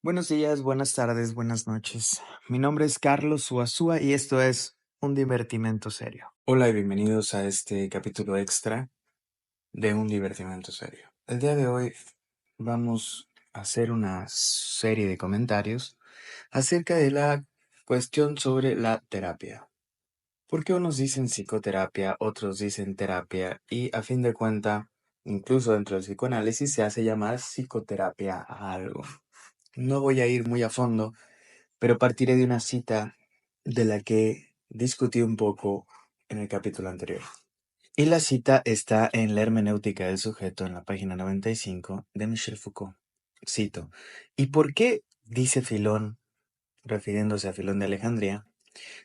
Buenos días, buenas tardes, buenas noches. Mi nombre es Carlos Uazúa y esto es Un Divertimento Serio. Hola y bienvenidos a este capítulo extra de Un Divertimento Serio. El día de hoy vamos a hacer una serie de comentarios acerca de la cuestión sobre la terapia. Porque unos dicen psicoterapia, otros dicen terapia y a fin de cuentas, incluso dentro del psicoanálisis se hace llamar psicoterapia a algo. No voy a ir muy a fondo, pero partiré de una cita de la que discutí un poco en el capítulo anterior. Y la cita está en La hermenéutica del sujeto, en la página 95 de Michel Foucault. Cito: ¿Y por qué, dice Filón, refiriéndose a Filón de Alejandría,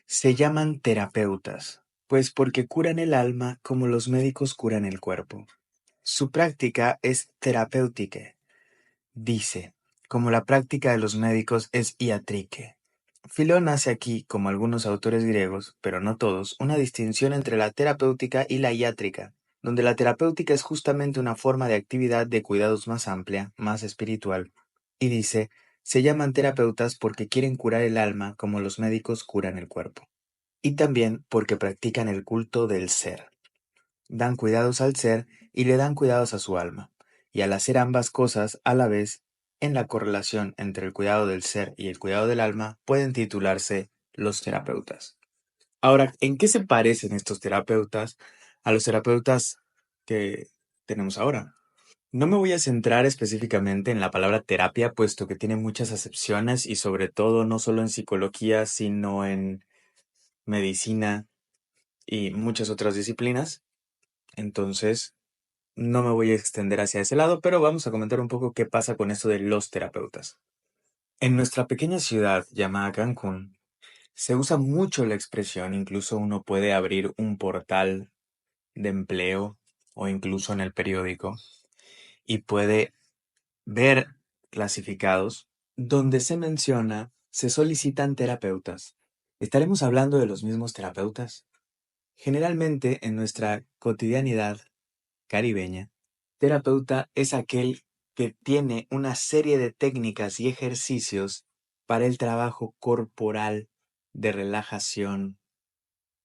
se llaman terapeutas? Pues porque curan el alma como los médicos curan el cuerpo. Su práctica es terapéutica, dice, como la práctica de los médicos es iatrique. Filón hace aquí, como algunos autores griegos, pero no todos, una distinción entre la terapéutica y la iátrica, donde la terapéutica es justamente una forma de actividad de cuidados más amplia, más espiritual. Y dice, se llaman terapeutas porque quieren curar el alma como los médicos curan el cuerpo. Y también porque practican el culto del ser. Dan cuidados al ser y le dan cuidados a su alma. Y al hacer ambas cosas a la vez, en la correlación entre el cuidado del ser y el cuidado del alma, pueden titularse los terapeutas. Ahora, ¿en qué se parecen estos terapeutas a los terapeutas que tenemos ahora? No me voy a centrar específicamente en la palabra terapia, puesto que tiene muchas acepciones y sobre todo no solo en psicología, sino en medicina y muchas otras disciplinas. Entonces, no me voy a extender hacia ese lado, pero vamos a comentar un poco qué pasa con esto de los terapeutas. En nuestra pequeña ciudad llamada Cancún, se usa mucho la expresión, incluso uno puede abrir un portal de empleo o incluso en el periódico y puede ver clasificados donde se menciona, se solicitan terapeutas. ¿Estaremos hablando de los mismos terapeutas? Generalmente en nuestra cotidianidad caribeña, terapeuta es aquel que tiene una serie de técnicas y ejercicios para el trabajo corporal de relajación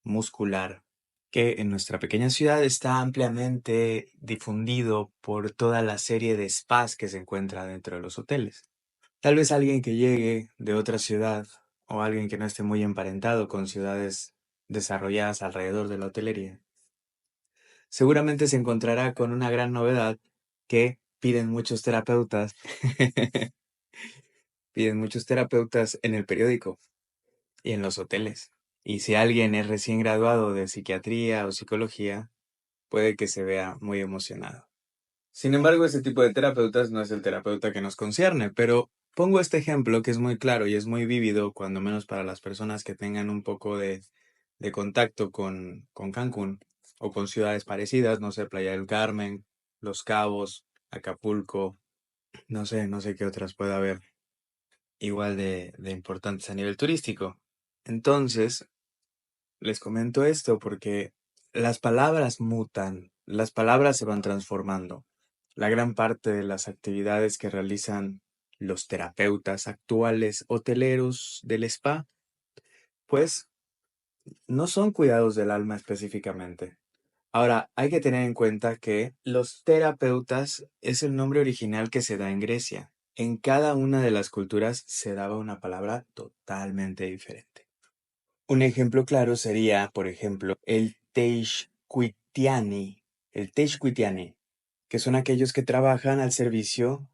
muscular, que en nuestra pequeña ciudad está ampliamente difundido por toda la serie de spas que se encuentra dentro de los hoteles. Tal vez alguien que llegue de otra ciudad o alguien que no esté muy emparentado con ciudades desarrolladas alrededor de la hotelería, seguramente se encontrará con una gran novedad que piden muchos terapeutas, piden muchos terapeutas en el periódico y en los hoteles. Y si alguien es recién graduado de psiquiatría o psicología, puede que se vea muy emocionado. Sin embargo, ese tipo de terapeutas no es el terapeuta que nos concierne, pero pongo este ejemplo que es muy claro y es muy vívido, cuando menos para las personas que tengan un poco de contacto con Cancún o con ciudades parecidas, no sé, Playa del Carmen, Los Cabos, Acapulco, no sé qué otras pueda haber igual de importantes a nivel turístico. Entonces, les comento esto porque las palabras mutan, las palabras se van transformando. La gran parte de las actividades que realizan los terapeutas actuales hoteleros del spa, pues no son cuidados del alma específicamente. Ahora, hay que tener en cuenta que los terapeutas es el nombre original que se da en Grecia. En cada una de las culturas se daba una palabra totalmente diferente. Un ejemplo claro sería, por ejemplo, el Teishkuitiani, que son aquellos que trabajan al servicio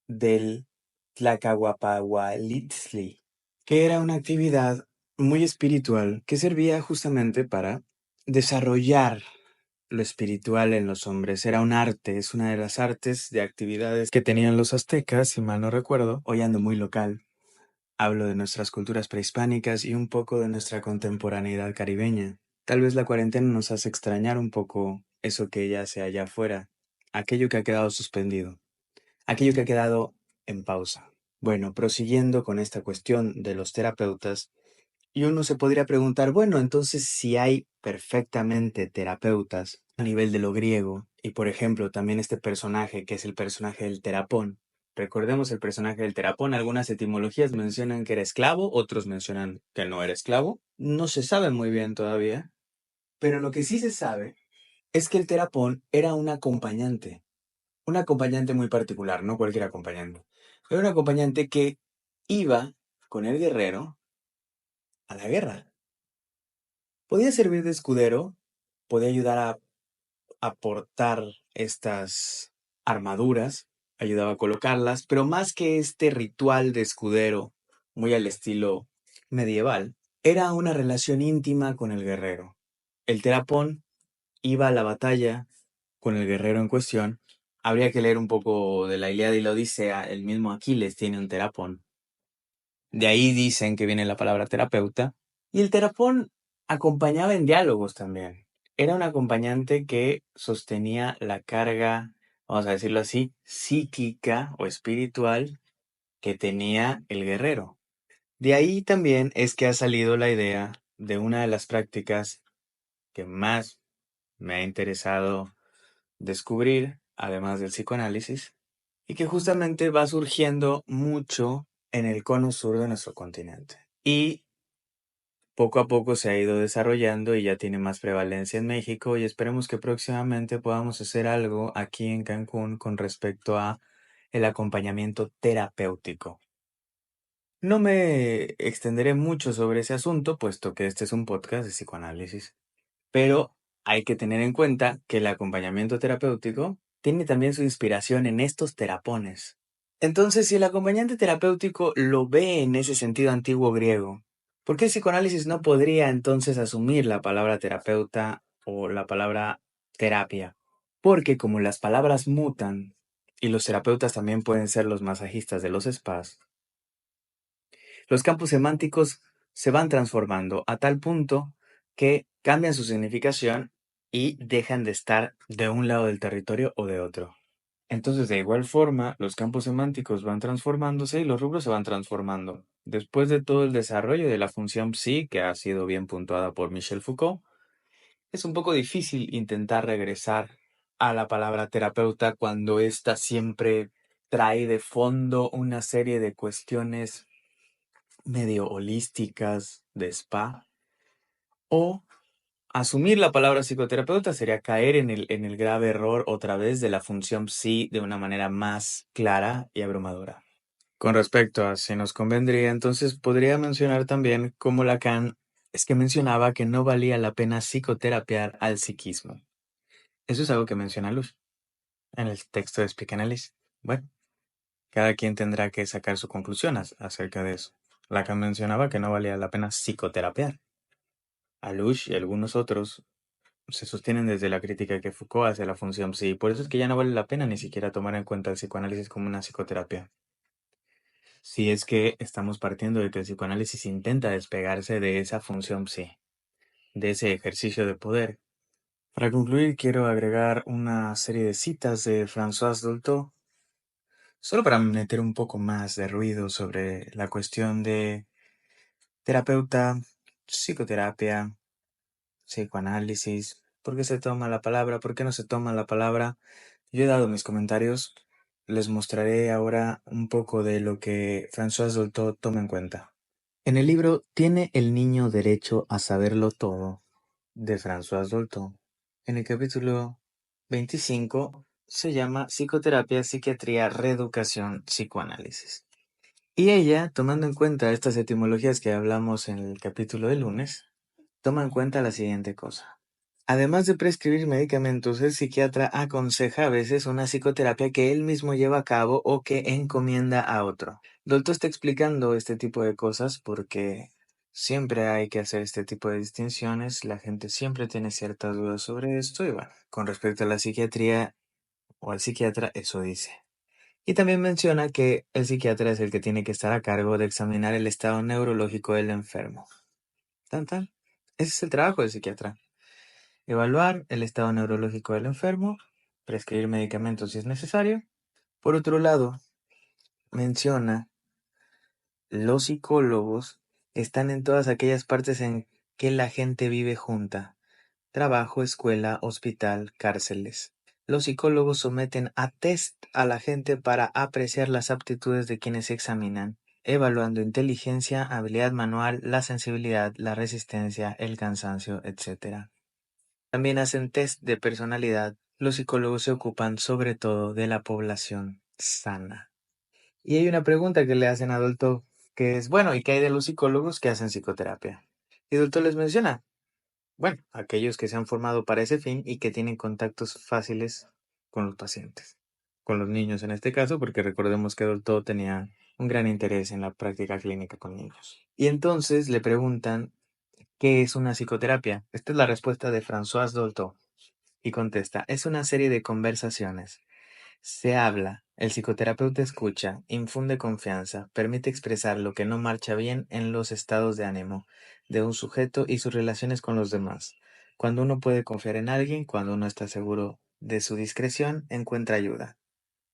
del Tlacahuapahualitzli, que era una actividad muy espiritual que servía justamente para desarrollar lo espiritual en los hombres. Era un arte, es una de las artes de actividades que tenían los aztecas, si mal no recuerdo. Hoy ando muy local. Hablo de nuestras culturas prehispánicas y un poco de nuestra contemporaneidad caribeña. Tal vez la cuarentena nos hace extrañar un poco eso que yace allá afuera, aquello que ha quedado suspendido, aquello que ha quedado en pausa. Bueno, prosiguiendo con esta cuestión de los terapeutas, y uno se podría preguntar, bueno, entonces si hay perfectamente terapeutas a nivel de lo griego, y por ejemplo también este personaje que es el personaje del terapón, Recordemos el personaje del Terapón. Algunas etimologías mencionan que era esclavo, otros mencionan que no era esclavo. No se sabe muy bien todavía. Pero lo que sí se sabe es que el Terapón era un acompañante muy particular, no cualquier acompañante. Era un acompañante que iba con el guerrero a la guerra. Podía servir de escudero, podía ayudar a portar estas armaduras, ayudaba a colocarlas, pero más que este ritual de escudero, muy al estilo medieval, era una relación íntima con el guerrero. El terapón iba a la batalla con el guerrero en cuestión. Habría que leer un poco de la Ilíada y la Odisea. El mismo Aquiles tiene un terapón. De ahí dicen que viene la palabra terapeuta. Y el terapón acompañaba en diálogos también. Era un acompañante que sostenía la carga, vamos a decirlo así, psíquica o espiritual que tenía el guerrero. De ahí también es que ha salido la idea de una de las prácticas que más me ha interesado descubrir, además del psicoanálisis, y que justamente va surgiendo mucho en el cono sur de nuestro continente. Y poco a poco se ha ido desarrollando y ya tiene más prevalencia en México y esperemos que próximamente podamos hacer algo aquí en Cancún con respecto a el acompañamiento terapéutico. No me extenderé mucho sobre ese asunto, puesto que este es un podcast de psicoanálisis, pero hay que tener en cuenta que el acompañamiento terapéutico tiene también su inspiración en estos terapones. Entonces, si el acompañante terapéutico lo ve en ese sentido antiguo griego, ¿por qué el psicoanálisis no podría entonces asumir la palabra terapeuta o la palabra terapia? Porque como las palabras mutan y los terapeutas también pueden ser los masajistas de los spas, los campos semánticos se van transformando a tal punto que cambian su significación y dejan de estar de un lado del territorio o de otro. Entonces, de igual forma, los campos semánticos van transformándose y los rubros se van transformando. Después de todo el desarrollo de la función psi, que ha sido bien puntuada por Michel Foucault, es un poco difícil intentar regresar a la palabra terapeuta cuando ésta siempre trae de fondo una serie de cuestiones medio holísticas de spa. O asumir la palabra psicoterapeuta sería caer en el grave error otra vez de la función psi de una manera más clara y abrumadora. Con respecto a si nos convendría, entonces podría mencionar también cómo Lacan es que mencionaba que no valía la pena psicoterapiar al psiquismo. Eso es algo que menciona Luz en el texto de Psychanalysis. Bueno, cada quien tendrá que sacar su conclusión acerca de eso. Lacan mencionaba que no valía la pena psicoterapiar. Alush y algunos otros se sostienen desde la crítica que Foucault hace a la función psi. Por eso es que ya no vale la pena ni siquiera tomar en cuenta el psicoanálisis como una psicoterapia. Si es que estamos partiendo de que el psicoanálisis intenta despegarse de esa función psi, de ese ejercicio de poder. Para concluir, quiero agregar una serie de citas de François Dolto, solo para meter un poco más de ruido sobre la cuestión de terapeuta, psicoterapia, psicoanálisis, por qué se toma la palabra, por qué no se toma la palabra. Yo he dado mis comentarios, les mostraré ahora un poco de lo que François Dolto toma en cuenta. En el libro ¿Tiene el niño derecho a saberlo todo?, de François Dolto, en el capítulo 25 se llama Psicoterapia, Psiquiatría, Reeducación, Psicoanálisis. Y ella, tomando en cuenta estas etimologías que hablamos en el capítulo del lunes, toma en cuenta la siguiente cosa. Además de prescribir medicamentos, el psiquiatra aconseja a veces una psicoterapia que él mismo lleva a cabo o que encomienda a otro. Dolto está explicando este tipo de cosas porque siempre hay que hacer este tipo de distinciones. La gente siempre tiene ciertas dudas sobre esto y bueno, con respecto a la psiquiatría o al psiquiatra, eso dice. Y también menciona que el psiquiatra es el que tiene que estar a cargo de examinar el estado neurológico del enfermo. Tan, tan. Ese es el trabajo del psiquiatra. Evaluar el estado neurológico del enfermo, prescribir medicamentos si es necesario. Por otro lado, menciona los psicólogos están en todas aquellas partes en que la gente vive junta: trabajo, escuela, hospital, cárceles. Los psicólogos someten a test a la gente para apreciar las aptitudes de quienes examinan, evaluando inteligencia, habilidad manual, la sensibilidad, la resistencia, el cansancio, etc. También hacen test de personalidad. Los psicólogos se ocupan sobre todo de la población sana. Y hay una pregunta que le hacen a Dolto, que es, bueno, ¿y qué hay de los psicólogos que hacen psicoterapia? Y Dolto les menciona, bueno, aquellos que se han formado para ese fin y que tienen contactos fáciles con los pacientes, con los niños en este caso, porque recordemos que Dolto tenía un gran interés en la práctica clínica con niños. Y entonces le preguntan, ¿qué es una psicoterapia? Esta es la respuesta de François Dolto. Y contesta, es una serie de conversaciones. Se habla, el psicoterapeuta escucha, infunde confianza, permite expresar lo que no marcha bien en los estados de ánimo de un sujeto y sus relaciones con los demás. Cuando uno puede confiar en alguien, cuando uno está seguro de su discreción, encuentra ayuda.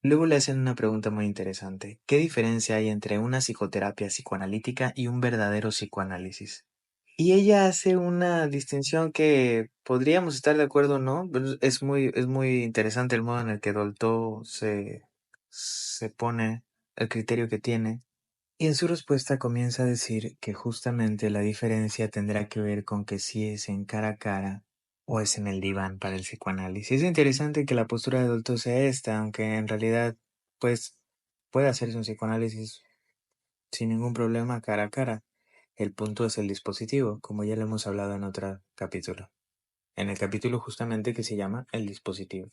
Luego le hacen una pregunta muy interesante. ¿Qué diferencia hay entre una psicoterapia psicoanalítica y un verdadero psicoanálisis? Y ella hace una distinción que podríamos estar de acuerdo o no, pero es muy interesante el modo en el que Dolto se pone el criterio que tiene. Y en su respuesta comienza a decir que justamente la diferencia tendrá que ver con que si es en cara a cara o es en el diván para el psicoanálisis. Es interesante que la postura de Dolto sea esta, aunque en realidad, pues, puede hacerse un psicoanálisis sin ningún problema cara a cara. El punto es el dispositivo, como ya lo hemos hablado en otro capítulo. En el capítulo justamente que se llama el dispositivo.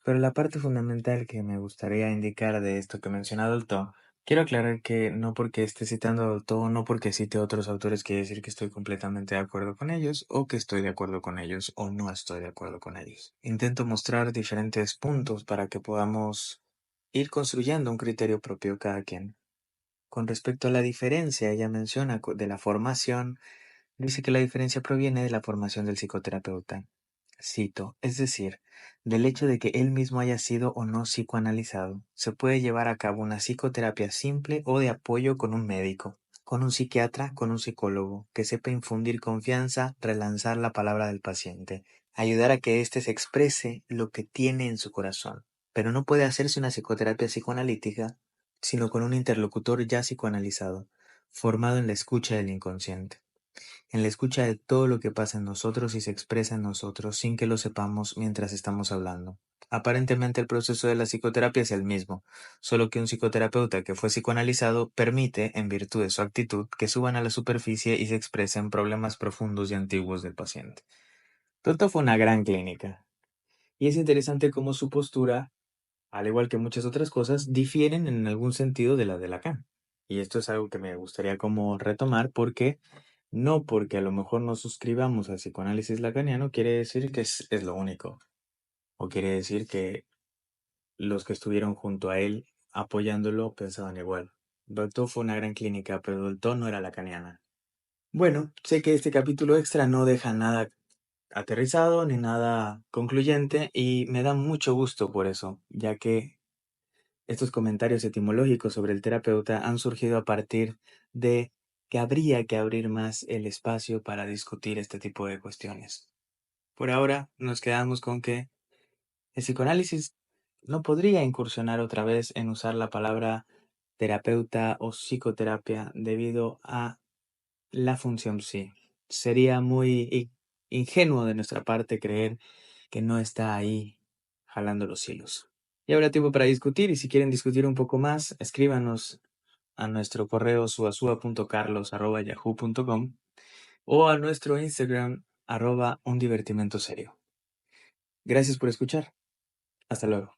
Pero la parte fundamental que me gustaría indicar de esto que menciona Dolto, quiero aclarar que no porque esté citando a Dolto, no porque cite otros autores quiere decir que estoy completamente de acuerdo con ellos, o que estoy de acuerdo con ellos, o no estoy de acuerdo con ellos. Intento mostrar diferentes puntos para que podamos ir construyendo un criterio propio cada quien. Con respecto a la diferencia, ella menciona de la formación, dice que la diferencia proviene de la formación del psicoterapeuta. Cito, es decir, del hecho de que él mismo haya sido o no psicoanalizado. Se puede llevar a cabo una psicoterapia simple o de apoyo con un médico, con un psiquiatra, con un psicólogo, que sepa infundir confianza, relanzar la palabra del paciente, ayudar a que éste se exprese lo que tiene en su corazón. Pero no puede hacerse una psicoterapia psicoanalítica sino con un interlocutor ya psicoanalizado, formado en la escucha del inconsciente, en la escucha de todo lo que pasa en nosotros y se expresa en nosotros sin que lo sepamos mientras estamos hablando. Aparentemente el proceso de la psicoterapia es el mismo, solo que un psicoterapeuta que fue psicoanalizado permite, en virtud de su actitud, que suban a la superficie y se expresen problemas profundos y antiguos del paciente. Toto fue una gran clínica, y es interesante cómo su postura, al igual que muchas otras cosas, difieren en algún sentido de la de Lacan. Y esto es algo que me gustaría como retomar porque no porque a lo mejor no suscribamos al psicoanálisis lacaniano quiere decir que es lo único. O quiere decir que los que estuvieron junto a él apoyándolo pensaban igual. Dolto fue una gran clínica, pero Dolto no era lacaniana. Bueno, sé que este capítulo extra no deja nada aterrizado ni nada concluyente y me da mucho gusto por eso, ya que estos comentarios etimológicos sobre el terapeuta han surgido a partir de que habría que abrir más el espacio para discutir este tipo de cuestiones. Por ahora nos quedamos con que el psicoanálisis no podría incursionar otra vez en usar la palabra terapeuta o psicoterapia debido a la función sí. Sería muy ingenuo de nuestra parte creer que no está ahí jalando los hilos. Y habrá tiempo para discutir y si quieren discutir un poco más, escríbanos a nuestro correo suasua.carlos@yahoo.com o a nuestro Instagram @undivertimentoserio. Gracias por escuchar. Hasta luego.